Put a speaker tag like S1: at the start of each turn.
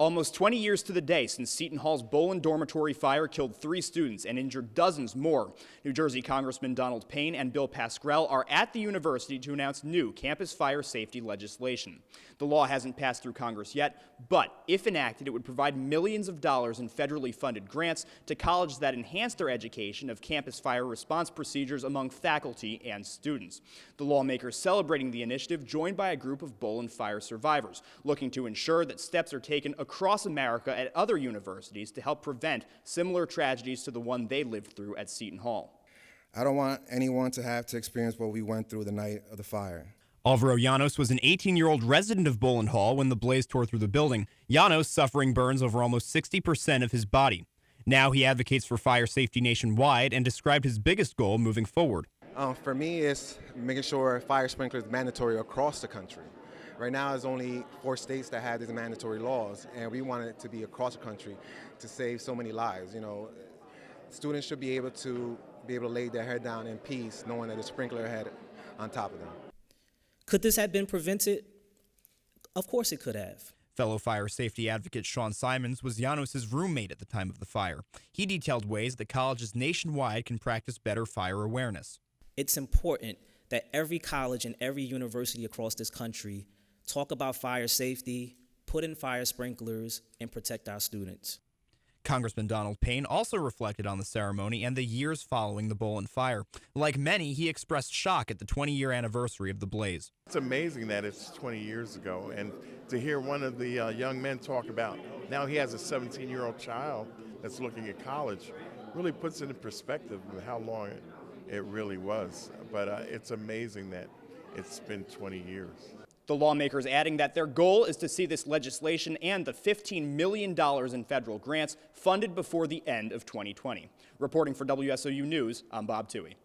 S1: Almost 20 years to the day since Seton Hall's Boland dormitory fire killed 3 students and injured dozens more. New Jersey Congressmen Donald Payne and Bill Pascrell are at the university to announce new campus fire safety legislation. The law hasn't passed through Congress yet, but if enacted, it would provide millions of dollars in federally funded grants to colleges that enhance their education of campus fire response procedures among faculty and students. The lawmakers celebrating the initiative joined by a group of Boland fire survivors, looking to ensure that steps are taken across America at other universities to help prevent similar tragedies to the one they lived through at Seton Hall.
S2: I don't want anyone to have to experience what we went through the night of the fire.
S3: Alvaro Llanos was an 18-year-old resident of Boland Hall when the blaze tore through the building. Llanos suffering burns over almost 60% of his body. Now he advocates for fire safety nationwide and described his biggest goal moving forward.
S4: For me, it's making sure fire sprinklers are mandatory across the country. Right now, there's only 4 states that have these mandatory laws, and we want it to be across the country to save so many lives. You know, students should be able to lay their head down in peace, knowing that a sprinkler head on top of them.
S5: Could this have been prevented? Of course it could have.
S3: Fellow fire safety advocate Sean Simons was Llanos' roommate at the time of the fire. He detailed ways that colleges nationwide can practice better fire awareness.
S5: It's important that every college and every university across this country talk about fire safety, put in fire sprinklers, and protect our students.
S3: Congressman Donald Payne also reflected on the ceremony and the years following the Boland fire. Like many, he expressed shock at the 20-year anniversary of the blaze.
S6: It's amazing that it's 20 years ago, and to hear one of the young men talk about now he has a 17-year-old child that's looking at college really puts it in perspective of how long it really was. But it's amazing that it's been 20 years.
S1: The lawmakers adding that their goal is to see this legislation and the $15 million in federal grants funded before the end of 2020. Reporting for WSOU News, I'm Bob Toohey.